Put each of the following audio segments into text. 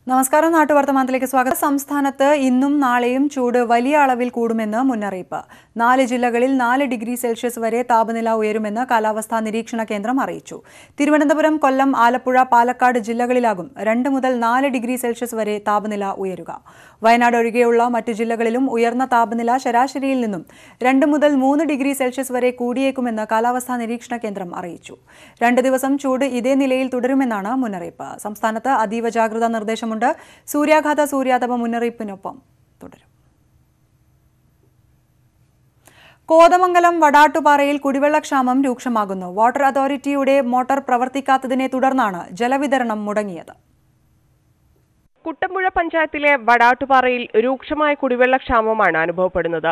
നമസ്കാരം, നാട്ടുവർത്തമാനത്തിലേക്ക് സ്വാഗതം. സംസ്ഥാനത്ത് ഇന്നും നാളെയും ചൂട് വലിയ അളവിൽ കൂടുമെന്ന് മുന്നറിയിപ്പ്. 4 ജില്ലകളിൽ 4 ഡിഗ്രി സെൽഷ്യസ് വരെ താപനില ഉയരുമെന്ന് കാലാവസ്ഥാ നിരീക്ഷണ കേന്ദ്രം അറിയിച്ചു. തിരുവനന്തപുരം, കൊല്ലം, ആലപ്പുഴ, പാലക്കാട് ജില്ലകളിലാകും 2 മുതൽ 4 ഡിഗ്രി സെൽഷ്യസ് വരെ താപനില ഉയരുക. വയനാട് ഒഴികെയുള്ള മറ്റു ജില്ലകളിലും ഉയർന്ന താപനില ശരാശരിയിൽ നിന്നും 2 മുതൽ 3 ഡിഗ്രി സെൽഷ്യസ് വരെ കൂടിയേക്കുമെന്ന് കാലാവസ്ഥാ നിരീക്ഷണ കേന്ദ്രം അറിയിച്ചു. 2 ദിവസം ചൂട് ഇതേ നിലയിൽ തുടരുമെന്നാണ് മുന്നറിയിപ്പ്. സംസ്ഥാനത്ത് അതീവ ജാഗ്രതാ നിർദ്ദേശമുണ്ട്. സൂര്യാഘാത സൂര്യാതപ മുന്നറിയിപ്പിനൊപ്പം തുടരും. കോതമംഗലം വടാട്ടുപാറയിൽ കുടിവെള്ളക്ഷാമം രൂക്ഷമാകുന്നു. വാട്ടർ അതോറിറ്റിയുടെ മോട്ടോർ പ്രവർത്തിക്കാത്തതിനെ തുടർന്നാണ് ജലവിതരണം മുടങ്ങിയത്. കുട്ടമ്പുഴ പഞ്ചായത്തിലെ വടാട്ടുപാറയിൽ രൂക്ഷമായ കുടിവെള്ളക്ഷാമമാണ് അനുഭവപ്പെടുന്നത്.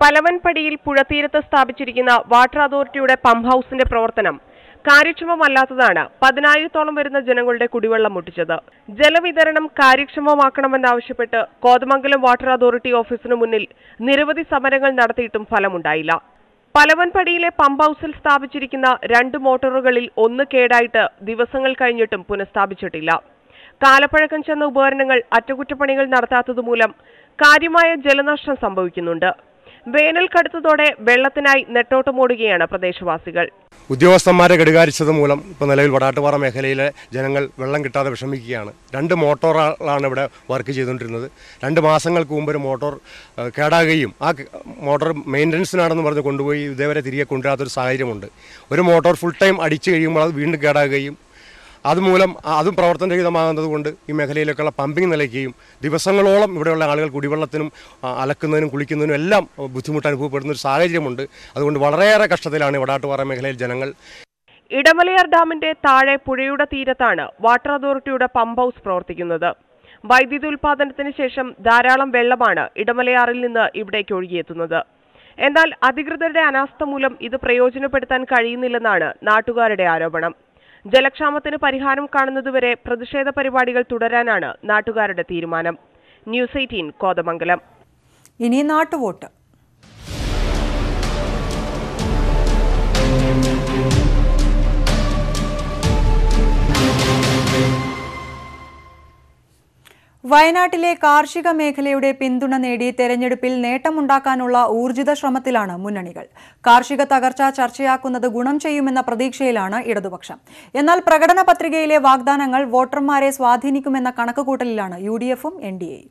പലവൻപടിയിൽ പുഴത്തീരത്ത് സ്ഥാപിച്ചിരിക്കുന്ന വാട്ടർ അതോറിറ്റിയുടെ പമ്പ് ഹൌസിന്റെ പ്രവർത്തനം കാര്യക്ഷമമല്ലാത്തതാണ് 10,000-ഓളം വരുന്ന ജനങ്ങളുടെ കുടിവെള്ളം മുട്ടിച്ചത്. ജലവിതരണം കാര്യക്ഷമമാക്കണമെന്നാവശ്യപ്പെട്ട് കോതമംഗലം വാട്ടർ അതോറിറ്റി ഓഫീസിനു മുന്നിൽ നിരവധി സമരങ്ങൾ നടത്തിയിട്ടും ഫലമുണ്ടായില്ല. പലവൻപടിയിലെ പമ്പ് ഹൌസിൽ സ്ഥാപിച്ചിരിക്കുന്ന 2 മോട്ടോറുകളിൽ 1 കേടായിട്ട് ദിവസങ്ങൾ കഴിഞ്ഞിട്ടും പുനഃസ്ഥാപിച്ചിട്ടില്ല. കാലപ്പഴക്കം ചെന്ന ഉപകരണങ്ങൾ അറ്റകുറ്റപ്പണികൾ നടത്താത്തതുമൂലം കാര്യമായ ജലനഷ്ടം സംഭവിക്കുന്നുണ്ട്. വേനൽ കടുത്തതോടെ വെള്ളത്തിനായി നെട്ടോട്ടമോടുകയാണ് പ്രദേശവാസികൾ. ഉദ്യോഗസ്ഥന്മാരെ ഘടികാരിച്ചത് മൂലം ഇപ്പോൾ നിലവിൽ വടാട്ടുപാറ മേഖലയിലെ ജനങ്ങൾ വെള്ളം കിട്ടാതെ വിഷമിക്കുകയാണ്. 2 മോട്ടോറുകളാണ് ഇവിടെ വർക്ക് ചെയ്തുകൊണ്ടിരുന്നത്. 2 മാസങ്ങൾക്ക് മുമ്പ് ഒരു മോട്ടോർ കേടാകുകയും ആ മോട്ടോർ മെയിൻ്റനൻസിനാണെന്ന് പറഞ്ഞ് കൊണ്ടുപോയി ഇതേവരെ തിരികെ കൊണ്ടുവരാത്തൊരു സാഹചര്യമുണ്ട്. ഒരു മോട്ടോർ ഫുൾ ടൈം അടിച്ചു കഴിയുമ്പോൾ അത് വീണ്ടും കേടാകുകയും അതുമൂലം അതും പ്രവർത്തനരഹിതമാകുന്നത് കൊണ്ട് ഈ മേഖലയിലേക്കുള്ള പമ്പിംഗ് നിലയ്ക്കുകയും ദിവസങ്ങളോളം ഇവിടെയുള്ള ആളുകൾ കുടിവെള്ളത്തിനും അലക്കുന്നതിനും കുളിക്കുന്നതിനും എല്ലാം ബുദ്ധിമുട്ട് അനുഭവപ്പെടുന്ന ഒരു സാഹചര്യമുണ്ട്. അതുകൊണ്ട് വളരെയേറെ കഷ്ടത്തിലാണ് വടാട്ടുപാറ മേഖലയിൽ ജനങ്ങൾ. ഇടമലയാർ ഡാമിന്റെ താഴെ പുഴയുടെ തീരത്താണ് വാട്ടർ അതോറിറ്റിയുടെ പമ്പ് ഹൌസ് പ്രവർത്തിക്കുന്നത്. വൈദ്യുതി ഉൽപാദനത്തിന് ശേഷം ധാരാളം വെള്ളമാണ് ഇടമലയാറിൽ നിന്ന് ഇവിടേക്ക് ഒഴുകിയെത്തുന്നത്. എന്നാൽ അധികൃതരുടെ അനാസ്ഥ മൂലം ഇത് പ്രയോജനപ്പെടുത്താൻ കഴിയുന്നില്ലെന്നാണ് നാട്ടുകാരുടെ ആരോപണം. ജലക്ഷാമത്തിന് പരിഹാരം കാണുന്നതുവരെ പ്രതിഷേധ പരിപാടികൾ തുടരാനാണ് നാട്ടുകാരുടെ തീരുമാനം. ന്യൂസ് 18 കോതമംഗലം. ഇനി നാട്ടുവോട്ട്. വയനാട്ടിലെ കാർഷിക മേഖലയുടെ പിന്തുണ നേടി തെരഞ്ഞെടുപ്പിൽ നേട്ടമുണ്ടാക്കാനുള്ള ഊർജിത ശ്രമത്തിലാണ് മുന്നണികൾ. കാർഷിക തകർച്ച ചർച്ചയാക്കുന്നത് ഗുണം ചെയ്യുമെന്ന പ്രതീക്ഷയിലാണ് ഇടതുപക്ഷം. എന്നാൽ പ്രകടന പത്രികയിലെ വാഗ്ദാനങ്ങൾ വോട്ടർമാരെ സ്വാധീനിക്കുമെന്ന കണക്കുകൂട്ടലിലാണ് UDF-ഉം NDA-യും.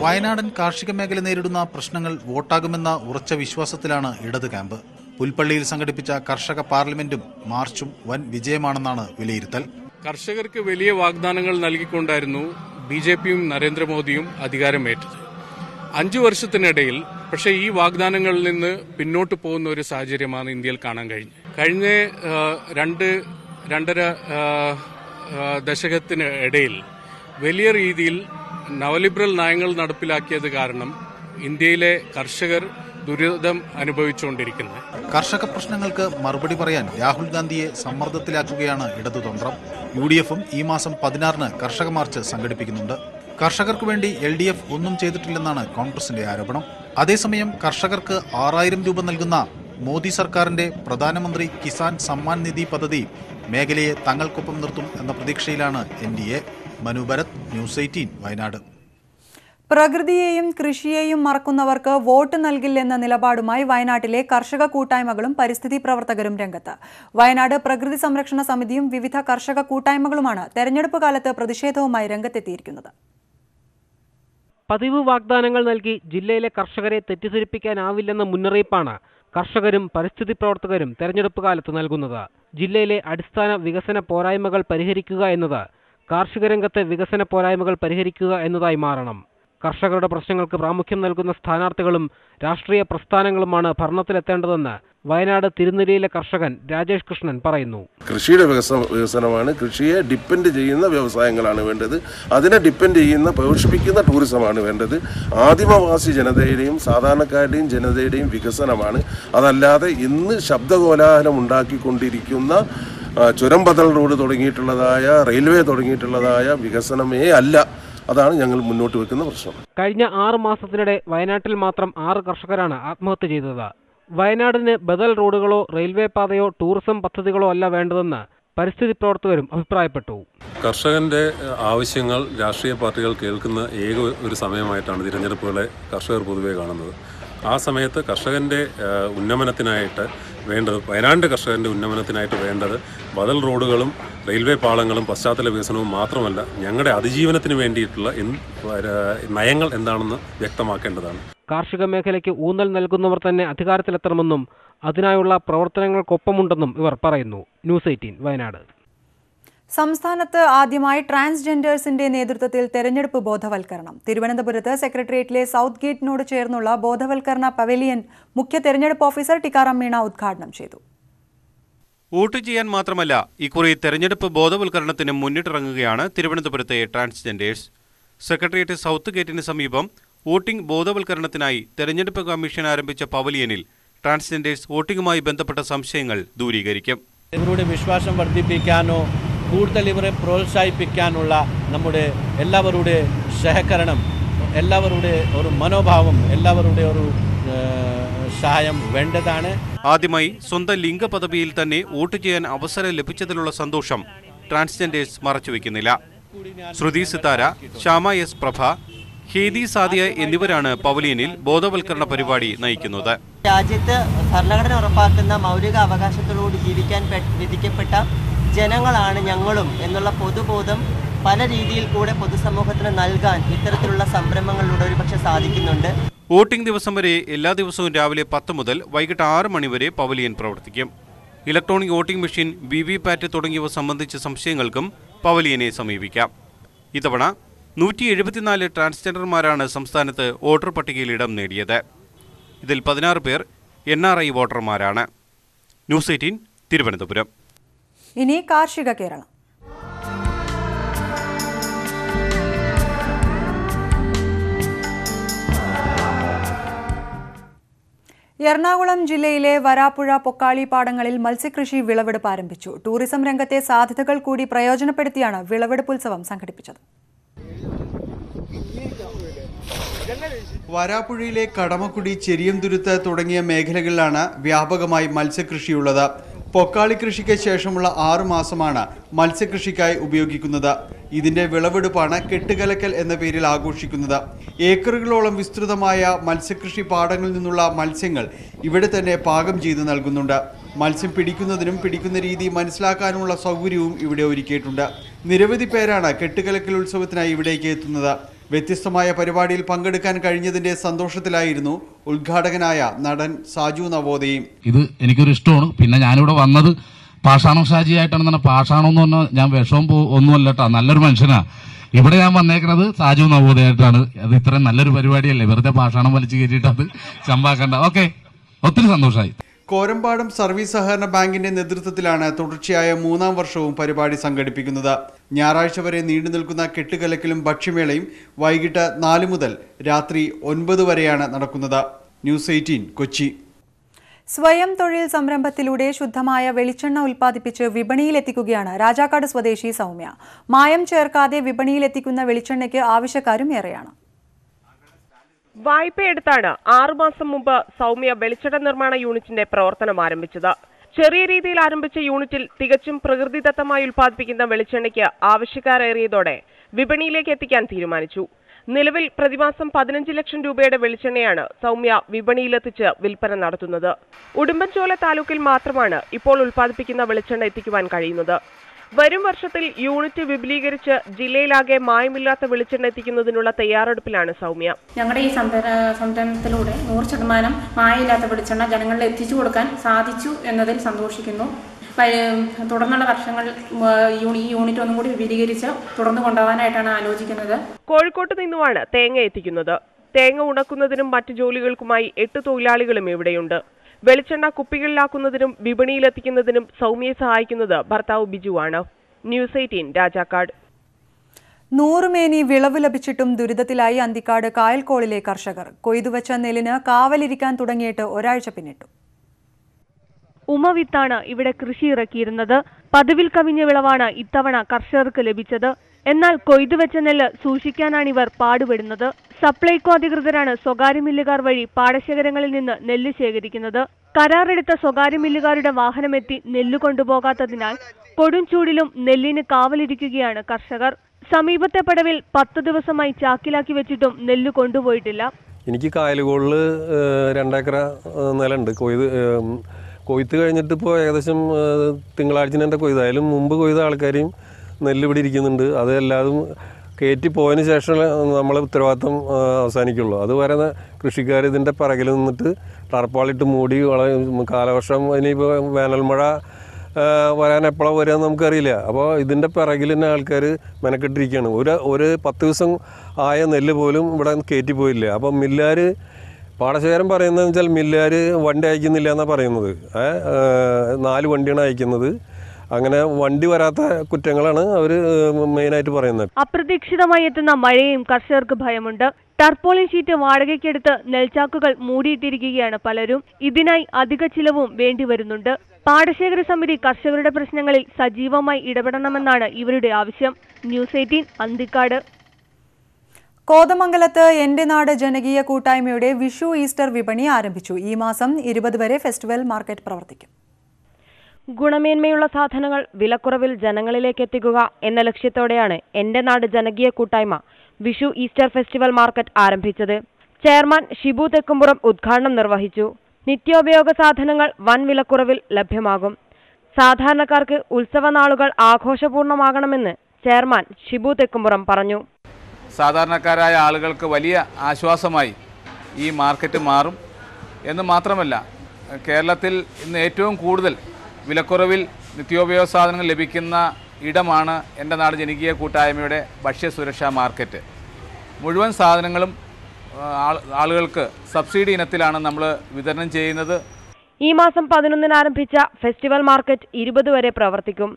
വയനാടൻ കാർഷിക മേഖല നേരിടുന്ന പ്രശ്നങ്ങൾ വോട്ടാകുമെന്ന ഉറച്ച വിശ്വാസത്തിലാണ് ഇടത് ക്യാമ്പ്. പുൽപ്പള്ളിയിൽ സംഘടിപ്പിച്ച കർഷക പാർലമെന്റും മാർച്ചും വൻ വിജയമാണെന്നാണ് വിലയിരുത്തൽ. കർഷകർക്ക് വലിയ വാഗ്ദാനങ്ങൾ നൽകിക്കൊണ്ടായിരുന്നു BJP-യും നരേന്ദ്രമോദിയും അധികാരമേറ്റത്. 5 വർഷത്തിനിടയിൽ പക്ഷേ ഈ വാഗ്ദാനങ്ങളിൽ നിന്ന് പിന്നോട്ട് പോകുന്ന ഒരു സാഹചര്യമാണ് ഇന്ത്യയിൽ കാണാൻ കഴിഞ്ഞത്. കഴിഞ്ഞ 2.5 ദശകത്തിന് ഇടയിൽ വലിയ രീതിയിൽ നവലിബറൽ നയങ്ങൾ നടപ്പിലാക്കിയത് കാരണം ഇന്ത്യയിലെ കർഷകർ ദുരിതം അനുഭവിച്ചുകൊണ്ടിരിക്കുന്നത്. കർഷക പ്രശ്നങ്ങൾക്ക് മറുപടി പറയാൻ രാഹുൽ ഗാന്ധിയെ സമ്മർദ്ദത്തിലാക്കുകയാണ് ഇടതുതന്ത്രം. UDF-ഉം ഈ മാസം 16-ന് കർഷക മാർച്ച് സംഘടിപ്പിക്കുന്നുണ്ട്. കർഷകർക്ക് വേണ്ടി LDF ഒന്നും ചെയ്തിട്ടില്ലെന്നാണ് കോൺഗ്രസിന്റെ ആരോപണം. അതേസമയം കർഷകർക്ക് 6,000 രൂപ നൽകുന്ന മോദി സർക്കാരിന്റെ പ്രധാനമന്ത്രി കിസാൻ സമ്മാൻ നിധി പദ്ധതി മേഖലയെ തങ്ങൾക്കൊപ്പം നിർത്തും എന്ന പ്രതീക്ഷയിലാണ് NDA. മനു ഭരത്, ന്യൂസ് 18 വയനാട്. പ്രകൃതിയെയും കൃഷിയെയും മറക്കുന്നവർക്ക് വോട്ട് നൽകില്ലെന്ന നിലപാടുമായി വയനാട്ടിലെ കർഷക കൂട്ടായ്മകളും പരിസ്ഥിതി പ്രവർത്തകരും രംഗത്ത്. വയനാട് പ്രകൃതി സംരക്ഷണ സമിതിയും വിവിധ കർഷക കൂട്ടായ്മകളുമാണ് തെരഞ്ഞെടുപ്പ് കാലത്ത് പ്രതിഷേധവുമായി രംഗത്തെത്തിയിരിക്കുന്നത്. പതിവ് വാഗ്ദാനങ്ങൾ നൽകി ജില്ലയിലെ കർഷകരെ തെറ്റിദ്ധരിപ്പിക്കാനാവില്ലെന്ന മുന്നറിയിപ്പാണ് കർഷകരും പരിസ്ഥിതി പ്രവർത്തകരും തെരഞ്ഞെടുപ്പ് കാലത്ത് നൽകുന്നത്. ജില്ലയിലെ അടിസ്ഥാന വികസന പോരായ്മകൾ പരിഹരിക്കുക എന്നത് കാർഷിക രംഗത്തെ വികസന പോരായ്മകൾ പരിഹരിക്കുക എന്നതായി മാറണം. കർഷകരുടെ പ്രശ്നങ്ങൾക്ക് പ്രാമുഖ്യം നൽകുന്ന സ്ഥാനാർത്ഥികളും രാഷ്ട്രീയ പ്രസ്ഥാനങ്ങളുമാണ് ഭരണത്തിലെത്തേണ്ടതെന്ന് വയനാട് തിരുനെല്ലിയിലെ കർഷകൻ രാജേഷ് കൃഷ്ണൻ പറയുന്നു. കൃഷിയുടെ വികസനമാണ്, കൃഷിയെ ഡിപ്പെൻഡ് ചെയ്യുന്ന വ്യവസായങ്ങളാണ് വേണ്ടത്. അതിനെ ഡിപ്പെൻഡ് ചെയ്യുന്ന പോഷിപ്പിക്കുന്ന ടൂറിസമാണ് വേണ്ടത്. ആദിമവാസി ജനതയുടെയും സാധാരണക്കാരുടെയും ജനതയുടെയും വികസനമാണ്. അതല്ലാതെ ഇന്ന് ശബ്ദകോലാഹലം ഉണ്ടാക്കിക്കൊണ്ടിരിക്കുന്ന ചുരം ബദൽ റോഡ് തുടങ്ങിയിട്ടുള്ളതായ റെയിൽവേ തുടങ്ങിയിട്ടുള്ളതായ വികസനമേ അല്ല. അതാണ് ഞങ്ങൾ മുന്നോട്ട് വെക്കുന്ന പ്രശ്നം. കഴിഞ്ഞ 6 മാസത്തിനിടെ വയനാട്ടിൽ മാത്രം 6 കർഷകരാണ് ആത്മഹത്യ ചെയ്തത്. വയനാടിന് ബദൽ റോഡുകളോ റെയിൽവേ പാതയോ ടൂറിസം പദ്ധതികളോ അല്ല വേണ്ടതെന്ന് പരിസ്ഥിതി പ്രവർത്തകരും അഭിപ്രായപ്പെട്ടു. കർഷകന്റെ ആവശ്യങ്ങൾ രാഷ്ട്രീയ പാർട്ടികൾ കേൾക്കുന്ന ഏക ഒരു സമയമായിട്ടാണ് തിരഞ്ഞെടുപ്പുകളെ കർഷകർ പൊതുവെ കാണുന്നത്. ആ സമയത്ത് കർഷകന്റെ ഉന്നമനത്തിനായിട്ട് വേണ്ടത്, വയനാടിൻ്റെ കർഷകന്റെ ഉന്നമനത്തിനായിട്ട് വേണ്ടത് ബദൽ റോഡുകളും റെയിൽവേ പാളങ്ങളും പശ്ചാത്തല വികസനവും മാത്രമല്ല, ഞങ്ങളുടെ അതിജീവനത്തിന് വേണ്ടിയിട്ടുള്ള നയങ്ങൾ എന്താണെന്ന് വ്യക്തമാക്കേണ്ടതാണ്. കാർഷിക മേഖലയ്ക്ക് ഊന്നൽ നൽകുന്നവർ തന്നെ അധികാരത്തിലെത്തണമെന്നും അതിനായുള്ള പ്രവർത്തനങ്ങൾക്കൊപ്പമുണ്ടെന്നും ഇവർ പറയുന്നു. ന്യൂസ് 18 വയനാട്. സംസ്ഥാനത്ത് ആദ്യമായി ട്രാൻസ്ജെൻഡേഴ്സിന്റെ നേതൃത്വത്തിൽ തെരഞ്ഞെടുപ്പ് ബോധവൽക്കരണം. തിരുവനന്തപുരത്ത് സെക്രട്ടേറിയറ്റിലെ സൗത്ത് ഗേറ്റിനോട് ചേർന്നുള്ള ബോധവൽക്കരണ പവലിയൻ മുഖ്യ തെരഞ്ഞെടുപ്പ് ഓഫീസർ ടിക്കാറാം മീണ ഉദ്ഘാടനം ചെയ്തു. വോട്ട് ചെയ്യാൻ മാത്രമല്ല, ഇക്കുറി തെരഞ്ഞെടുപ്പ് ബോധവൽക്കരണത്തിന് മുന്നിട്ടിറങ്ങുകയാണ് തിരുവനന്തപുരത്തെ ട്രാൻസ്ജെൻഡേഴ്സ്. സെക്രട്ടേറിയറ്റ് സൗത്ത് ഗേറ്റിന് സമീപം വോട്ടിംഗ് ബോധവൽക്കരണത്തിനായി തെരഞ്ഞെടുപ്പ് കമ്മീഷൻ ആരംഭിച്ച പവലിയനിൽ ട്രാൻസ്ജെൻഡേഴ്സ് വോട്ടിംഗുമായി ബന്ധപ്പെട്ട സംശയങ്ങൾ ദൂരീകരിക്കും. ഇവരുടെ വിശ്വാസം വർദ്ധിപ്പിക്കാനോ കൂടുതൽ ഇവരെ പ്രോത്സാഹിപ്പിക്കാനുള്ള നമ്മുടെ എല്ലാവരുടെ സഹകരണം, എല്ലാവരുടെ ഒരു മനോഭാവം, എല്ലാവരുടെ ഒരു സഹായം വേണ്ടതാണ്. ആദ്യമായി സ്വന്തം ലിംഗ പദവിയിൽ തന്നെ വോട്ട് ചെയ്യാൻ അവസരം ലഭിച്ചതിലുള്ള സന്തോഷം ട്രാൻസ്ജെൻഡേഴ്സ് മറച്ചുവെക്കുന്നില്ല. ശ്രുതി സിതാര, ശ്യാമ എസ് പ്രഭ, ഹേദി സാദിയ എന്നിവരാണ് പവലിയനിൽ ബോധവൽക്കരണ പരിപാടി നയിക്കുന്നത്. രാജ്യത്ത് ഭരണഘടന ഉറപ്പാക്കുന്ന മൗലിക അവകാശത്തോടുകൂടി ജീവിക്കാൻ വിധിക്കപ്പെട്ട ജനങ്ങളാണ് ഞങ്ങളും എന്നുള്ള പൊതുബോധം പല രീതിയിൽ കൂടെ പൊതുസമൂഹത്തിന് നൽകാൻ ഇത്തരത്തിലുള്ള സംരംഭങ്ങളിലൂടെ ഒരുപക്ഷെ സാധിക്കുന്നുണ്ട്. വോട്ടിംഗ് ദിവസം വരെ എല്ലാ ദിവസവും രാവിലെ 10 മുതൽ വൈകിട്ട് 6 മണി വരെ പവലിയൻ പ്രവർത്തിക്കും. ഇലക്ട്രോണിക് വോട്ടിംഗ് മെഷീൻ, VVPAT തുടങ്ങിയവ സംബന്ധിച്ച സംശയങ്ങൾക്കും പവലിയനെ സമീപിക്കാം. ഇത്തവണ 174 ട്രാൻസ്ജെൻഡർമാരാണ് സംസ്ഥാനത്ത് വോട്ടർ പട്ടികയിൽ ഇടം നേടിയത്. ഇതിൽ 16 പേർ NRI വോട്ടർമാരാണ്. ന്യൂസ് 18 തിരുവനന്തപുരം. ഇനി കാർഷിക കേരളം. എറണാകുളം ജില്ലയിലെ വരാപ്പുഴ, പൊക്കാളി പാടങ്ങളിൽ മത്സ്യകൃഷി വിളവെടുപ്പ് ആരംഭിച്ചു. ടൂറിസം രംഗത്തെ സാധ്യതകൾ കൂടി പ്രയോജനപ്പെടുത്തിയാണ് വിളവെടുപ്പ് ഉത്സവം സംഘടിപ്പിച്ചത്. വരാപ്പുഴയിലെ കടമക്കുടി, ചെരിയംതുരുത്ത് തുടങ്ങിയ മേഖലകളിലാണ് വ്യാപകമായി മത്സ്യകൃഷിയുള്ളത്. പൊക്കാളി കൃഷിക്ക് ശേഷമുള്ള 6 മാസമാണ് മത്സ്യകൃഷിക്കായി ഉപയോഗിക്കുന്നത്. ഇതിന്റെ വിളവെടുപ്പാണ് കെട്ടുകലക്കൽ എന്ന പേരിൽ ആഘോഷിക്കുന്നത്. ഏക്കറുകളോളം വിസ്തൃതമായ മത്സ്യകൃഷി പാടങ്ങളിൽ നിന്നുള്ള മത്സ്യങ്ങൾ ഇവിടെ തന്നെ പാകം ചെയ്ത് നൽകുന്നുണ്ട്. മത്സ്യം പിടിക്കുന്നതിനും പിടിക്കുന്ന രീതി മനസ്സിലാക്കാനുമുള്ള സൗകര്യവും ഇവിടെ ഒരുക്കിയിട്ടുണ്ട്. നിരവധി പേരാണ് കെട്ടുകലക്കൽ ഉത്സവത്തിനായി ഇവിടേക്ക് എത്തുന്നത്. വ്യത്യസ്തമായ പരിപാടിയിൽ പങ്കെടുക്കാൻ കഴിഞ്ഞതിന്റെ സന്തോഷത്തിലായിരുന്നു ഉദ്ഘാടകനായ നടൻ സാജു നവോദയും. ഇത് എനിക്കൊരു ഇഷ്ടമാണ്. പിന്നെ ഞാനിവിടെ വന്നത് പാഷാണം ഷാജിയായിട്ടാണ്. പാഷാണം എന്ന് പറഞ്ഞാൽ ഞാൻ വിഷമം ഒന്നുമല്ല കേട്ടോ, നല്ലൊരു മനുഷ്യനാ. ഇവിടെ ഞാൻ വന്നേക്കുന്നത് സാജു നവോദയായിട്ടാണ്. അത് ഇത്രയും നല്ലൊരു പരിപാടിയല്ലേ, വെറുതെ പാഷാണം വലിച്ചു കയറ്റിയിട്ട് അത് ചമ്പാക്കണ്ട. ഓക്കെ, ഒത്തിരി സന്തോഷമായി. കോരമ്പാടം സർവീസ് സഹകരണ ബാങ്കിന്റെ നേതൃത്വത്തിലാണ് തുടർച്ചയായ 3ാം വർഷവും പരിപാടി സംഘടിപ്പിക്കുന്നത്. ഞായറാഴ്ച വരെ നീണ്ടു നിൽക്കുന്ന കെട്ടുകലക്കലും ഭക്ഷ്യമേളയും വൈകിട്ട് 4 മുതൽ രാത്രി 9 വരെയാണ് നടക്കുന്നത്. ന്യൂസ് 18 കൊച്ചി. സ്വയം തൊഴിൽ സംരംഭത്തിലൂടെ ശുദ്ധമായ വെളിച്ചെണ്ണ ഉൽപ്പാദിപ്പിച്ച് വിപണിയിലെത്തിക്കുകയാണ് രാജാക്കാട് സ്വദേശി സൗമ്യ. മായം ചേർക്കാതെ വിപണിയിലെത്തിക്കുന്ന വെളിച്ചെണ്ണയ്ക്ക് ആവശ്യക്കാരും ഏറെയാണ്. വായ്പയെടുത്താണ് 6 മാസം മുമ്പ് സൗമ്യ വെളിച്ചെണ്ണ നിർമ്മാണ യൂണിറ്റിന്റെ പ്രവർത്തനം ആരംഭിച്ചത്. ചെറിയ രീതിയിൽ ആരംഭിച്ച യൂണിറ്റിൽ തികച്ചും പ്രകൃതിദത്തമായി ഉൽപ്പാദിപ്പിക്കുന്ന വെളിച്ചെണ്ണയ്ക്ക് ആവശ്യക്കാരേറിയതോടെ വിപണിയിലേക്ക് എത്തിക്കാൻ തീരുമാനിച്ചു. നിലവിൽ പ്രതിമാസം 15 ലക്ഷം രൂപയുടെ വെളിച്ചെണ്ണയാണ് സൗമ്യ വിപണിയിലെത്തിച്ച് വിൽപ്പന നടത്തുന്നത്. ഉടുമ്പൻചോല താലൂക്കിൽ മാത്രമാണ് ഇപ്പോൾ ഉൽപ്പാദിപ്പിക്കുന്ന വെളിച്ചെണ്ണ എത്തിക്കുവാൻ കഴിയുന്നത്. വരും വർഷത്തിൽ യൂണിറ്റ് വിപുലീകരിച്ച് ജില്ലയിലാകെ മായമില്ലാത്ത വെളിച്ചെണ്ണ എത്തിക്കുന്നതിനുള്ള തയ്യാറെടുപ്പിലാണ് സൗമ്യ. ഞങ്ങളുടെ ഈ സംരംഭത്തിലൂടെ 100% മായമില്ലാത്ത വെളിച്ചെണ്ണ ജനങ്ങളിൽ എത്തിച്ചു കൊടുക്കാൻ സാധിച്ചു എന്നതിൽ സന്തോഷിക്കുന്നു. തുടർന്നുള്ള വർഷങ്ങൾ ഈ യൂണിറ്റ് ഒന്നും കൂടി വിപുലീകരിച്ച് തുടർന്ന് കൊണ്ടുപോകാനായിട്ടാണ് ആലോചിക്കുന്നത്. കോഴിക്കോട്ട് നിന്നുമാണ് തേങ്ങ എത്തിക്കുന്നത്. തേങ്ങ ഉണക്കുന്നതിനും മറ്റു ജോലികൾക്കുമായി 8 തൊഴിലാളികളും ഇവിടെയുണ്ട്. വെളിച്ചെണ്ണ കുപ്പികളിലാക്കുന്നതിനും വിപണിയിലെത്തിക്കുന്നതിനും സൗമ്യയെ സഹായിക്കുന്നത് ഭർത്താവ് ബിജുവാണ്. ന്യൂസ് 18 രാജാക്കാട്. 100 മേനി വിളവ് ലഭിച്ചിട്ടും ദുരിതത്തിലായി അന്തിക്കാട് കായൽക്കോളിലെ കർഷകർ. കൊയ്തുവച്ച നെല്ലിന് കാവലിരിക്കാൻ തുടങ്ങിയിട്ട് ഒരാഴ്ച പിന്നിട്ടു. ഉമവിത്താണ് ഇവിടെ കൃഷി ഇറക്കിയിരുന്നത്. പതിവിൽ കവിഞ്ഞ വിളവാണ് ഇത്തവണ കർഷകർക്ക് ലഭിച്ചത്. എന്നാൽ കൊയ്തുവെച്ച നെല്ല് സൂക്ഷിക്കാനാണിവർ പാടുപെടുന്നത്. സപ്ലൈകോ അധികൃതരാണ് സ്വകാര്യ മില്ലുകാർ വഴി പാടശേഖരങ്ങളിൽ നിന്ന് നെല്ല് ശേഖരിക്കുന്നത്. കരാറെടുത്ത സ്വകാര്യ മില്ലുകാരുടെ വാഹനമെത്തി നെല്ല് കൊണ്ടുപോകാത്തതിനാൽ കൊടും ചൂടിലും നെല്ലിന് കാവലിരിക്കുകയാണ് കർഷകർ. സമീപത്തെ പടവിൽ 10 ദിവസമായി ചാക്കിലാക്കി വെച്ചിട്ടും നെല്ല് കൊണ്ടുപോയിട്ടില്ല. എനിക്ക് കായലുകളിൽ 2 ഏക്കർ നിലമുണ്ട്. കൊയ്ത്ത് കഴിഞ്ഞിട്ട് ഇപ്പോൾ ഏകദേശം തിങ്കളാഴ്ച എൻ്റെ കൊയ്തായാലും മുമ്പ് കൊയ്ത ആൾക്കാരെയും നെല്ല് ഇവിടെ ഇരിക്കുന്നുണ്ട്. അത് എല്ലാതും കയറ്റി പോയതിന് ശേഷം നമ്മളെ ഉത്തരവാദിത്തം അവസാനിക്കുള്ളൂ. അതുവരെ കൃഷിക്കാർ ഇതിൻ്റെ പിറകിൽ നിന്നിട്ട് ടർപ്പാളിട്ട് മൂടി കാലവർഷം ഇനിയിപ്പോൾ വേനൽമഴ വരാൻ എപ്പോഴാണ് വരിക നമുക്കറിയില്ല. അപ്പോൾ ഇതിൻ്റെ പിറകിൽ തന്നെ ആൾക്കാർ മെനക്കെട്ടിരിക്കുകയാണ്. ഒരു 10 ദിവസം ആയ നെല്ല് പോലും ഇവിടെ കയറ്റി പോയില്ല. അപ്പോൾ മില്ലുകാർ പാടശേഖരം പറയുന്നതെന്ന് വെച്ചാൽ മില്ലുകാർ വണ്ടി അയക്കുന്നില്ല എന്നാണ് പറയുന്നത്. 4 വണ്ടിയാണ് അയക്കുന്നത്. അങ്ങനെ വണ്ടി വരാത്ത കുറ്റങ്ങളാണ് അവർ മെയിനായിട്ട് പറയുന്നത്. അപ്രതീക്ഷിതമായി എത്തുന്ന മഴയും കർഷകർക്ക് ഭയമുണ്ട്. ടർപോളിൻ ഷീറ്റ് വാടകയ്ക്കെടുത്ത് നെൽച്ചാക്കുകൾ മൂടിയിട്ടിരിക്കുകയാണ് പലരും. ഇതിനായി അധിക ചിലവും വേണ്ടിവരുന്നുണ്ട്. പാടശേഖര സമിതി കർഷകരുടെ പ്രശ്നങ്ങളിൽ സജീവമായി ഇടപെടണമെന്നാണ് ഇവരുടെ ആവശ്യം. ന്യൂസ് 18 അന്തിക്കാട്. കോതമംഗലത്ത് എന്റെ നാട് ജനകീയ കൂട്ടായ്മയുടെ വിഷു ഈസ്റ്റർ വിപണി ആരംഭിച്ചു. ഈ മാസം 20 വരെ ഫെസ്റ്റിവൽ മാർക്കറ്റ് പ്രവർത്തിക്കും. ഗുണമേന്മയുള്ള സാധനങ്ങൾ വിലക്കുറവിൽ ജനങ്ങളിലേക്ക് എത്തിക്കുക എന്ന ലക്ഷ്യത്തോടെയാണ് എന്റെ നാട് ജനകീയ കൂട്ടായ്മ വിഷു ഈസ്റ്റർ ഫെസ്റ്റിവൽ മാർക്കറ്റ് ആരംഭിച്ചത്. ചെയർമാൻ ഷിബു തെക്കുംപുറം ഉദ്ഘാടനം നിർവഹിച്ചു. നിത്യോപയോഗ സാധനങ്ങൾ വൻ വിലക്കുറവിൽ ലഭ്യമാകും. സാധാരണക്കാർക്ക് ഉത്സവ നാളുകൾ ആഘോഷപൂർണ്ണമാകണമെന്ന് ചെയർമാൻ ഷിബു തെക്കുംപുറം പറഞ്ഞു. സാധാരണക്കാരായ ആളുകൾക്ക് വലിയ ആശ്വാസമായി ഈ മാർക്കറ്റ് മാറും എന്ന് മാത്രമല്ല, കേരളത്തിൽ ഇന്ന് ഏറ്റവും കൂടുതൽ വിലക്കുറവിൽ നിത്യോപയോഗ സാധനങ്ങൾ ലഭിക്കുന്ന ഇടമാണ് എൻ്റെ നാട് ജനകീയ കൂട്ടായ്മയുടെ ഭക്ഷ്യസുരക്ഷാ മാർക്കറ്റ്. മുഴുവൻ സാധനങ്ങളും ആളുകൾക്ക് സബ്സിഡി ഇനത്തിലാണ് നമ്മൾ വിതരണം ചെയ്യുന്നത്. ഈ മാസം 11 ആരംഭിച്ച ഫെസ്റ്റിവൽ മാർക്കറ്റ് 20 വരെ പ്രവർത്തിക്കും.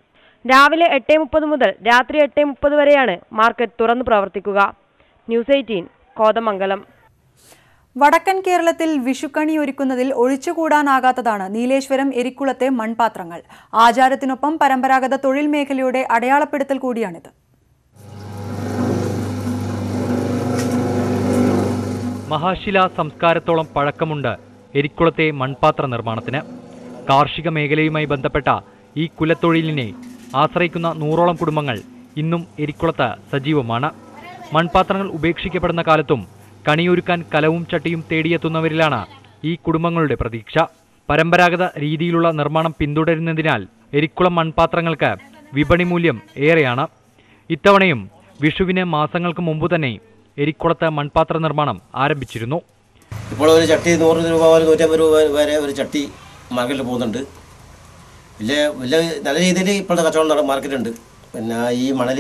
രാവിലെ 8:30 മുതൽ രാത്രി 8:30 വരെയാണ് മാർക്കറ്റ് തുറന്നു പ്രവർത്തിക്കുക. ന്യൂസ് 18 കോതമംഗലം. വടക്കൻ കേരളത്തിൽ വിഷുക്കണി ഒരുക്കുന്നതിൽ ഒഴിച്ചുകൂടാനാകാത്തതാണ് നീലേശ്വരം എരിക്കുളത്തെ മൺപാത്രങ്ങൾ. ആചാരത്തിനൊപ്പം പരമ്പരാഗത തൊഴിൽ മേഖലയുടെ അടയാളപ്പെടുത്തൽ കൂടിയാണിത്. മഹാശിലാ സംസ്കാരത്തോളം പഴക്കമുണ്ട് എരിക്കുളത്തെ മൺപാത്ര നിർമ്മാണത്തിന്. കാർഷിക മേഖലയുമായി ബന്ധപ്പെട്ട ഈ കുലത്തൊഴിലിനെ ആശ്രയിക്കുന്ന 100ഓളം കുടുംബങ്ങൾ ഇന്നും എരിക്കുളത്ത് സജീവമാണ്. മൺപാത്രങ്ങൾ ഉപേക്ഷിക്കപ്പെടുന്ന കാലത്തും കണിയൊരുക്കാൻ കലവും ചട്ടിയും തേടിയെത്തുന്നവരിലാണ് ഈ കുടുംബങ്ങളുടെ പ്രതീക്ഷ. പരമ്പരാഗത രീതിയിലുള്ള നിർമ്മാണം പിന്തുടരുന്നതിനാൽ എരിക്കുളം മൺപാത്രങ്ങൾക്ക് വിപണി മൂല്യം ഏറെയാണ്. ഇത്തവണയും വിഷുവിന് മാസങ്ങൾക്ക് മുമ്പ് തന്നെ എരിക്കുളത്ത് മൺപാത്ര നിർമ്മാണം ആരംഭിച്ചിരുന്നു. ഇപ്പോൾ ഒരു ചട്ടി 100 രൂപ മുതൽ 150 രൂപ വരെ ഒരു ചട്ടി മാർക്കറ്റിൽ പോകുന്നുണ്ട്. നല്ല രീതിയിൽ ഇപ്പോഴത്തെ കച്ചവടം മാർക്കറ്റുണ്ട്. പിന്നെ ഈ മണൽ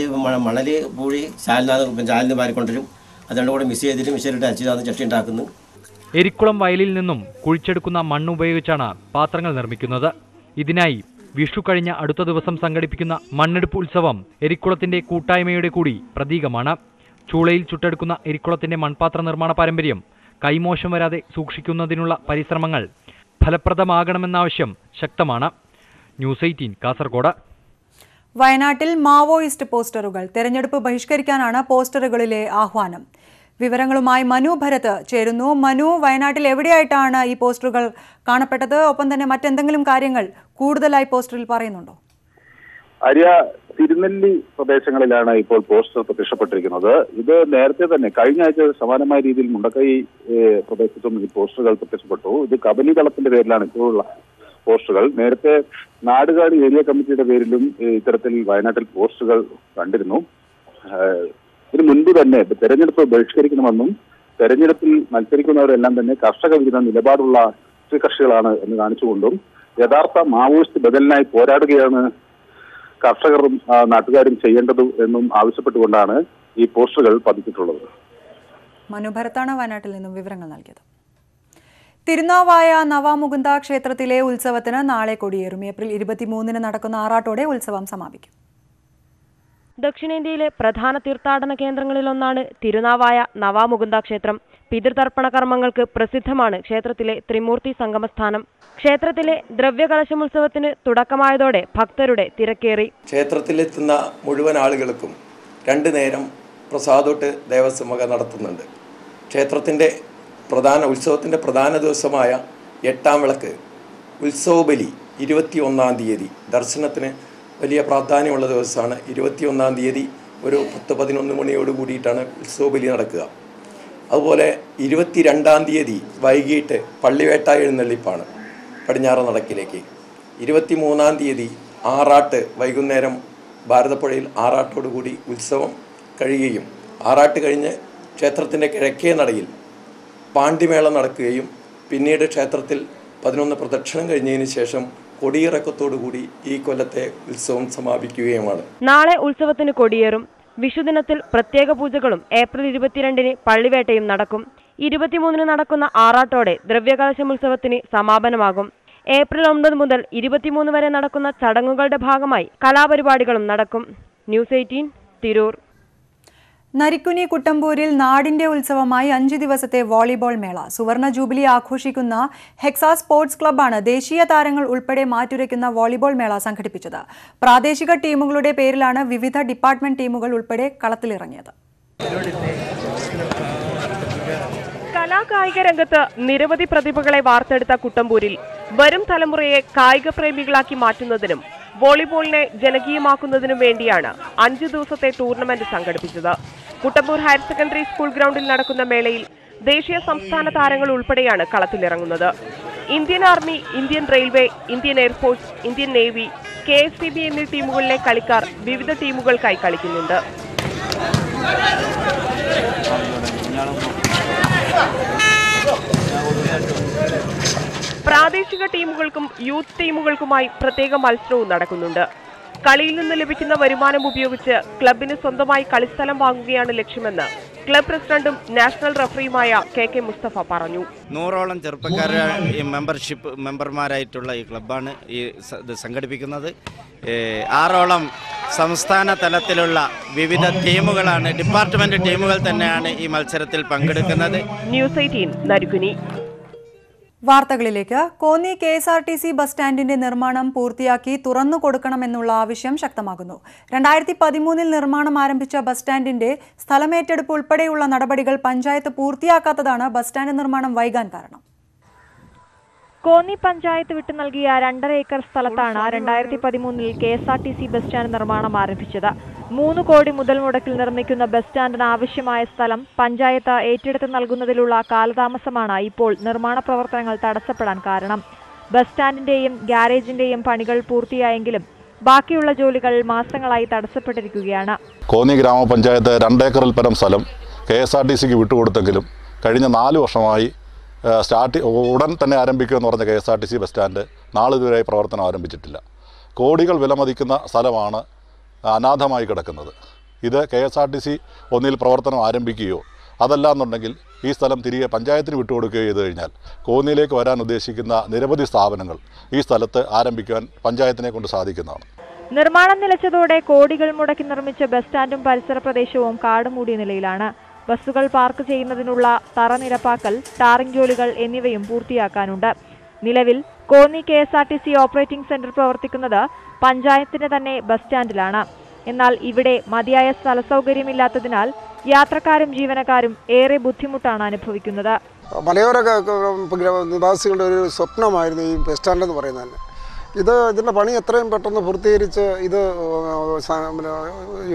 പൂഴി ചാലിന് വാരിക്കൊണ്ടരും, അതുകൊണ്ട് കൂടെ മിക്സ് ചെയ്തിട്ട് മിക്സിയിലിട്ട് അരച്ചിട്ടാണ് ചട്ടി ഉണ്ടാക്കുന്നത്. എരിക്കുളം വയലിൽ നിന്നും കുഴിച്ചെടുക്കുന്ന മണ്ണ് ഉപയോഗിച്ചാണ് പാത്രങ്ങൾ നിർമ്മിക്കുന്നത്. ഇതിനായി വിഷു കഴിഞ്ഞ അടുത്ത ദിവസം സംഘടിപ്പിക്കുന്ന മണ്ണെടുപ്പ് ഉത്സവം എരിക്കുളത്തിന്റെ കൂട്ടായ്മയുടെ കൂടി പ്രതീകമാണ്. ചൂളയിൽ ചുട്ടെടുക്കുന്ന എരിക്കുളത്തിന്റെ മൺപാത്ര നിർമ്മാണ പാരമ്പര്യം കൈമോശം വരാതെ സൂക്ഷിക്കുന്നതിനുള്ള പരിശ്രമങ്ങൾ ഫലപ്രദമാകണമെന്ന ആവശ്യം ശക്തമാണ്. ന്യൂസ് 18 കാസർഗോഡ്. വയനാട്ടിൽ മാവോയിസ്റ്റ് പോസ്റ്ററുകൾ. തെരഞ്ഞെടുപ്പ് ബഹിഷ്കരിക്കാനാണ് പോസ്റ്ററുകളിലെ ആഹ്വാനം. വിവരങ്ങളുമായി മനു ഭരത് ചേരുന്നു. മനു, വയനാട്ടിൽ എവിടെയായിട്ടാണ് ഈ പോസ്റ്ററുകൾ കാണപ്പെട്ടത്? ഒപ്പം തന്നെ മറ്റെന്തെങ്കിലും കാര്യങ്ങൾ കൂടുതലായി പോസ്റ്ററിൽ പറയുന്നുണ്ടോ? ആര്യ, തിരുനെല്ലി പ്രദേശങ്ങളിലാണ് ഇപ്പോൾ പോസ്റ്റർ പ്രത്യക്ഷപ്പെട്ടിരിക്കുന്നത്. ഇത് നേരത്തെ തന്നെ കഴിഞ്ഞ ആഴ്ച സമാനമായ രീതിയിൽ മുണ്ടക്കൈ പ്രദേശത്തും ഈ പോസ്റ്ററുകൾ പ്രത്യക്ഷപ്പെട്ടു. ഇത് കബനി ദളത്തിന്റെ പേരിലാണ് ഇപ്പോഴുള്ള പോസ്റ്ററുകൾ. നേരത്തെ നാടുകാട് ഏരിയ കമ്മിറ്റിയുടെ പേരിലും ഇത്തരത്തിൽ വയനാട്ടിൽ പോസ്റ്ററുകൾ കണ്ടിരുന്നു. ഇതിനു മുൻപ് തന്നെ തെരഞ്ഞെടുപ്പ് ബഹിഷ്കരിക്കണമെന്നും തെരഞ്ഞെടുപ്പിൽ മത്സരിക്കുന്നവരെല്ലാം തന്നെ കർഷക വിരുദ്ധ നിലപാടുള്ള കക്ഷികളാണ് എന്ന് കാണിച്ചുകൊണ്ടും യഥാർത്ഥ മാവോയിസ്റ്റ് ബദലിനായി പോരാടുകയാണ് കർഷകരും നാട്ടുകാരും ചെയ്യേണ്ടത് എന്നും ആവശ്യപ്പെട്ടുകൊണ്ടാണ് ഈ പോസ്റ്ററുകൾ പതിച്ചിട്ടുള്ളത്. മനുഭരത്താണ് വയനാട്ടിൽ നിന്നും വിവരങ്ങൾ നൽകിയത്. തിരുനാവായ നവാമുകുന്ദ ക്ഷേത്രത്തിലെ ഉത്സവത്തിന് നാളെ കൊടിയേറും. ഏപ്രിൽ 23 നടക്കുന്ന ആറാട്ടോടെ ഉത്സവം സമാപിക്കും. ദക്ഷിണേന്ത്യയിലെ പ്രധാന തീർത്ഥാടന കേന്ദ്രങ്ങളിലൊന്നാണ് തിരുനാവായ നവാമുകുന്ദ ക്ഷേത്രം. പിതൃതർപ്പണ കർമ്മങ്ങൾക്ക് പ്രസിദ്ധമാണ് ക്ഷേത്രത്തിലെ ത്രിമൂർത്തി സംഗമസ്ഥാനം. ക്ഷേത്രത്തിലെ ദ്രവ്യകലശമുത്സവത്തിന് തുടക്കമായതോടെ ഭക്തരുടെ തിരക്കേറി. ക്ഷേത്രത്തിലെത്തുന്ന മുഴുവൻ ആളുകൾക്കും 2 നേരം പ്രസാദോട്ട് ദേവസ്വം വക നടത്തുന്നുണ്ട്. ക്ഷേത്രത്തിൻ്റെ ഉത്സവത്തിൻ്റെ പ്രധാന ദിവസമായ 8ാം വിളക്ക് ഉത്സവബലി 21-ാം തീയതി ദർശനത്തിന് വലിയ പ്രാധാന്യമുള്ള ദിവസമാണ്. 21-ാം തീയതി ഒരു 10-11 മണിയോട് കൂടിയിട്ടാണ് ഉത്സവബലി നടക്കുക. അതുപോലെ 22-ാം തീയതി വൈകിട്ട് പള്ളിവേട്ട എഴുന്നള്ളിപ്പാണ് പടിഞ്ഞാറ് നടക്കിലേക്ക്. 23-ാം തീയതി ആറാട്ട് വൈകുന്നേരം ഭാരതപ്പുഴയിൽ ആറാട്ടോടുകൂടി ഉത്സവം കഴിയുകയും ആറാട്ട് കഴിഞ്ഞ് ക്ഷേത്രത്തിൻ്റെ കിഴക്കേ നടയിൽ പാണ്ടിമേളം നടക്കുകയും പിന്നീട് ക്ഷേത്രത്തിൽ 11 പ്രദക്ഷിണം കഴിഞ്ഞതിന് ശേഷം കൊടിയിറക്കത്തോടുകൂടി ഈ കൊല്ലത്തെ ഉത്സവം സമാപിക്കുകയുമാണ്. നാളെ ഉത്സവത്തിന് കൊടിയേറും. വിഷുദിനത്തിൽ പ്രത്യേക പൂജകളും ഏപ്രിൽ 22-ന് പള്ളിവേട്ടയും നടക്കും. 23-ന് നടക്കുന്ന ആറാട്ടോടെ ദ്രവ്യകലശം ഉത്സവത്തിന് സമാപനമാകും. ഏപ്രിൽ 9 മുതൽ 23 വരെ നടക്കുന്ന ചടങ്ങുകളുടെ ഭാഗമായി കലാപരിപാടികളും നടക്കും. ന്യൂസ് 18 തിരൂർ. നരിക്കുനി കുട്ടമ്പൂരിൽ നാടിന്റെ ഉത്സവമായി 5 ദിവസത്തെ വോളിബോൾ മേള. സുവർണ ജൂബിലി ആഘോഷിക്കുന്ന ഹെക്സാ സ്പോർട്സ് ക്ലബ്ബാണ് ദേശീയ താരങ്ങൾ ഉൾപ്പെടെ മാറ്റുരയ്ക്കുന്ന വോളിബോൾ മേള സംഘടിപ്പിച്ചത്. പ്രാദേശിക ടീമുകളുടെ പേരിലാണ് വിവിധ ഡിപ്പാർട്ട്മെന്റ് ടീമുകൾ ഉൾപ്പെടെ കളത്തിലിറങ്ങിയത്. കലാകായിക രംഗത്ത് നിരവധി പ്രതിഭകളെ വാർത്തെടുത്ത കുട്ടമ്പൂരിൽ വരും തലമുറയെ കായിക പ്രേമികളാക്കി മാറ്റുന്നതിനും വോളിബോളിനെ ജനകീയമാക്കുന്നതിനും വേണ്ടിയാണ് 5 ദിവസത്തെ ടൂർണമെന്റ് സംഘടിപ്പിച്ചത്. കുട്ടമ്പൂർ ഹയർ സെക്കൻഡറി സ്കൂൾ ഗ്രൗണ്ടിൽ നടക്കുന്ന മേളയിൽ ദേശീയ സംസ്ഥാന താരങ്ങൾ ഉൾപ്പെടെയാണ് കളത്തിലിറങ്ങുന്നത്. Indian army, Indian railway, Indian air force, Indian navy, KSTB എന്നീ ടീമുകളിലെ കളിക്കാർ വിവിധ ടീമുകൾക്കായി കളിക്കുന്നുണ്ട്. പ്രാദേശിക ടീമുകൾക്കും യൂത്ത് ടീമുകൾക്കുമായി പ്രത്യേക മത്സരവും നടക്കുന്നുണ്ട്. കളിയിൽ നിന്ന് ലഭിക്കുന്ന വരുമാനം ഉപയോഗിച്ച് ക്ലബിന് സ്വന്തമായി കളിസ്ഥലം വാങ്ങുകയാണ് ലക്ഷ്യമെന്ന് ക്ലബ് പ്രസിഡന്റും നാഷണൽ റഫറിയുമായ KK മുസ്തഫ പറഞ്ഞു. 100ഓളം ചെറുപ്പക്കാരുടെ മെമ്പർമാരായിട്ടുള്ള ഈ ക്ലബ്ബാണ് ഇത് സംഘടിപ്പിക്കുന്നത്. 6ഓളം സംസ്ഥാന തലത്തിലുള്ള വിവിധ ടീമുകളാണ്, ഡിപ്പാർട്ട്മെന്റ് ടീമുകൾ തന്നെയാണ് ഈ മത്സരത്തിൽ പങ്കെടുക്കുന്നത്. ന്യൂസ് 18 നരിക്കുനി. വാർത്തകളിലേക്ക്. കോന്നി KSRTC ബസ് സ്റ്റാൻഡിന്റെ നിർമ്മാണം പൂർത്തിയാക്കി തുറന്നു കൊടുക്കണമെന്നുള്ള ആവശ്യം ശക്തമാകുന്നു. 2013-ൽ നിർമ്മാണം ആരംഭിച്ച ബസ് സ്റ്റാൻഡിന്റെ സ്ഥലമേറ്റെടുപ്പ് ഉൾപ്പെടെയുള്ള നടപടികൾ പഞ്ചായത്ത് പൂർത്തിയാക്കാത്തതാണ് ബസ് സ്റ്റാൻഡ് നിർമ്മാണം വൈകാൻ കാരണം. കോന്നി പഞ്ചായത്ത് വിട്ടു നൽകിയ 2.5 ഏക്കർ സ്ഥലത്താണ് 2013-ൽ KSRTC ബസ് സ്റ്റാൻഡ് നിർമ്മാണം ആരംഭിച്ചത്. 3 കോടി മുതൽ മുടക്കിൽ നിർമ്മിക്കുന്ന ബസ് സ്റ്റാൻഡിന് ആവശ്യമായ സ്ഥലം പഞ്ചായത്ത് ഏറ്റെടുത്ത് നൽകുന്നതിലുള്ള കാലതാമസമാണ് ഇപ്പോൾ നിർമ്മാണ പ്രവർത്തനങ്ങൾ തടസ്സപ്പെടാൻ കാരണം. ബസ് സ്റ്റാൻഡിന്റെയും ഗ്യാരേജിന്റെയും പണികൾ പൂർത്തിയായെങ്കിലും ബാക്കിയുള്ള ജോലികൾ മാസങ്ങളായി തടസ്സപ്പെട്ടിരിക്കുകയാണ്. കോന്നി ഗ്രാമപഞ്ചായത്ത് 2 ഏക്കറിൽ പരം സ്ഥലം KSRTCക്ക് വിട്ടുകൊടുത്തെങ്കിലും കഴിഞ്ഞ 4 വർഷമായി ഉടൻ തന്നെ ആരംഭിക്കുമെന്ന് പറഞ്ഞ KSRTC ബസ് സ്റ്റാൻഡ് നാളിതുവരെ പ്രവർത്തനം ആരംഭിച്ചിട്ടില്ല. കോടികൾ വിലമതിക്കുന്ന സ്ഥലമാണ് അനാഥമായി കിടക്കുന്നത്. ഇത് KSRTC ഒന്നിൽ പ്രവർത്തനം ആരംഭിക്കുകയോ അതല്ലാന്നുണ്ടെങ്കിൽ ഈ സ്ഥലം തിരികെ പഞ്ചായത്തിന് വിട്ടുകൊടുക്കുകയോ ചെയ്തു കഴിഞ്ഞാൽ കോന്നിയിലേക്ക് വരാൻ ഉദ്ദേശിക്കുന്ന നിരവധി സ്ഥാപനങ്ങൾ ഈ സ്ഥലത്ത് ആരംഭിക്കുവാൻ പഞ്ചായത്തിനെ കൊണ്ട് സാധിക്കുന്നതാണ്. നിർമ്മാണം നിലച്ചതോടെ കോടികൾ മുടക്കി നിർമ്മിച്ച ബസ് സ്റ്റാൻഡും പരിസര പ്രദേശവും കാടുമൂടിയ നിലയിലാണ്. ബസ്സുകൾ പാർക്ക് ചെയ്യുന്നതിനുള്ള തറ നിരപ്പാക്കൽ, ടാറിംഗ് ജോലികൾ എന്നിവയും പൂർത്തിയാക്കാനുണ്ട്. നിലവിൽ കോന്നി KSRTC ഓപ്പറേറ്റിംഗ് സെന്റർ പ്രവർത്തിക്കുന്നത് പഞ്ചായത്തിന്റെ തന്നെ ബസ് സ്റ്റാൻഡിലാണ്. എന്നാൽ ഇവിടെ മതിയായ സ്ഥല സൗകര്യമില്ലാത്തതിനാൽ യാത്രക്കാരും ജീവനക്കാരും ഏറെ ബുദ്ധിമുട്ടാണ് അനുഭവിക്കുന്നത്. മലയോര നിവാസികളുടെ ഒരു സ്വപ്നമായിരുന്നു ഈ ബസ് സ്റ്റാൻഡ് എന്ന് പറയുന്നത്. ഇതിൻ്റെ പണി എത്രയും പെട്ടെന്ന് പൂർത്തീകരിച്ച് ഇത്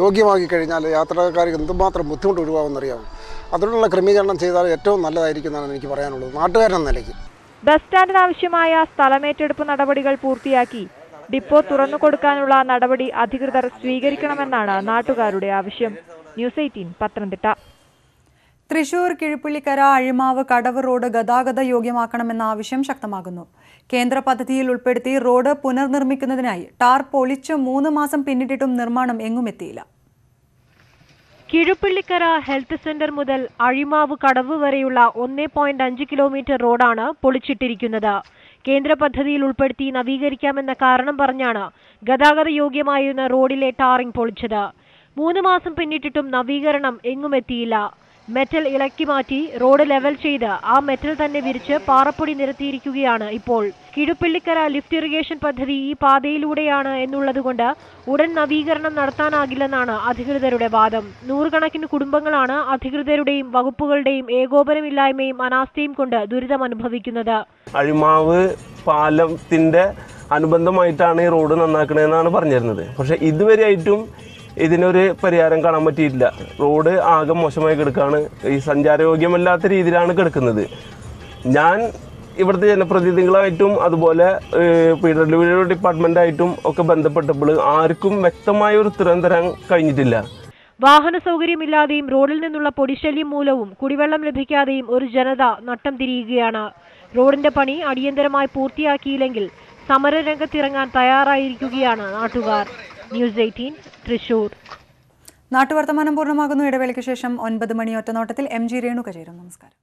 യോഗ്യമാക്കി കഴിഞ്ഞാൽ യാത്രക്കാർക്ക് എന്തുമാത്രം ബുദ്ധിമുട്ട് ഒഴിവാകുമെന്നറിയാം. അതിനുള്ള ക്രമീകരണം ചെയ്താൽ ഏറ്റവും നല്ലതായിരിക്കുമെന്നാണ് എനിക്ക് പറയാനുള്ളത്, നാട്ടുകാരെന്ന നിലയ്ക്ക്. ബസ് സ്റ്റാൻഡിന് ആവശ്യമായ സ്ഥലമേറ്റെടുപ്പ് നടപടികൾ പൂർത്തിയാക്കി ഡിപ്പോ തുറന്നു കൊടുക്കാനുള്ള നടപടി അധികൃതർ സ്വീകരിക്കണമെന്നാണ് നാട്ടുകാരുടെ ആവശ്യം. ന്യൂസ് 18 പത്തനംതിട്ട. തൃശൂർ കിഴുപ്പള്ളിക്കര അഴിമാവ് കടവ് റോഡ് ഗതാഗത യോഗ്യമാക്കണമെന്ന ആവശ്യം ശക്തമാകുന്നു. കേന്ദ്ര പദ്ധതിയിൽ ഉൾപ്പെടുത്തി റോഡ് പുനർനിർമ്മിക്കുന്നതിനായി ടാർ പൊളിച്ച് 3 മാസം പിന്നിട്ടിട്ടും നിർമ്മാണം എങ്ങുമെത്തിയില്ല. കിഴുപ്പള്ളിക്കര ഹെൽത്ത് സെന്റർ മുതൽ അഴിമാവ് കടവ് വരെയുള്ള 1.5 കിലോമീറ്റർ റോഡാണ് പൊളിച്ചിട്ടിരിക്കുന്നത്. കേന്ദ്ര പദ്ധതിയിൽ ഉൾപ്പെടുത്തി നവീകരിക്കാമെന്ന കാരണം പറഞ്ഞാണ് ഗതാഗത യോഗ്യമായിരുന്ന റോഡിലെ ടാറിംഗ് പൊളിച്ചത്. 3 മാസം പിന്നിട്ടിട്ടും നവീകരണം എങ്ങുമെത്തിയില്ല. മെറ്റൽ ഇളക്കി മാറ്റി റോഡ് ലെവൽ ചെയ്ത് ആ മെറ്റൽ തന്നെ വിരിച്ച് പാറപ്പൊടി നിരത്തിയിരിക്കുകയാണ് ഇപ്പോൾ. കിഴുപ്പിള്ളിക്കര ലിഫ്റ്റ് ഇറിഗേഷൻ പദ്ധതി ഈ പാതയിലൂടെയാണ് എന്നുള്ളതുകൊണ്ട് ഉടൻ നവീകരണം നടത്താനാകില്ലെന്നാണ് അധികൃതരുടെ വാദം. നൂറുകണക്കിന് കുടുംബങ്ങളാണ് അധികൃതരുടെയും വകുപ്പുകളുടെയും ഏകോപനമില്ലായ്മയും അനാസ്ഥയും കൊണ്ട് ദുരിതം അനുഭവിക്കുന്നത്. അഴിമാവ് പാലത്തിന്റെ അനുബന്ധമായിട്ടാണ് ഈ റോഡ് നന്നാക്കണമെന്നാണ് പറഞ്ഞിരുന്നത്. പക്ഷെ ഇതുവരെയായിട്ടും ഇതിനൊരു പരിഹാരം കാണാൻ പറ്റിയിട്ടില്ല. റോഡ് ആകെ മോശമായി കിടക്കുകയാണ്. ഈ സഞ്ചാരയോഗ്യമല്ലാത്ത രീതിയിലാണ് കിടക്കുന്നത്. ഞാൻ ഇവിടുത്തെ ജനപ്രതിനിധികളായിട്ടും അതുപോലെ PWD ഡിപ്പാർട്ട്മെന്റായിട്ടും ഒക്കെ ബന്ധപ്പെട്ടപ്പോൾ ആർക്കും വ്യക്തമായ ഒരു ഉത്തരം തരാൻ കഴിഞ്ഞിട്ടില്ല. വാഹന സൗകര്യമില്ലാതെയും റോഡിൽ നിന്നുള്ള പൊടിശല്യം മൂലവും കുടിവെള്ളം ലഭിക്കാതെയും ഒരു ജനത നട്ടം തിരിയുകയാണ്. റോഡിന്റെ പണി അടിയന്തരമായി പൂർത്തിയാക്കിയില്ലെങ്കിൽ സമരരംഗത്തിറങ്ങാൻ തയ്യാറായിരിക്കുകയാണ് നാട്ടുകാർ. ന്യൂസ് 18 തൃശൂർ. നാട്ടുവർത്തമാനം പൂർണ്ണമാകുന്നു. ഇടവേളയ്ക്ക് ശേഷം 9 മണി ഒറ്റനോട്ടത്തിൽ MG രേണുക ചേരും. നമസ്കാരം.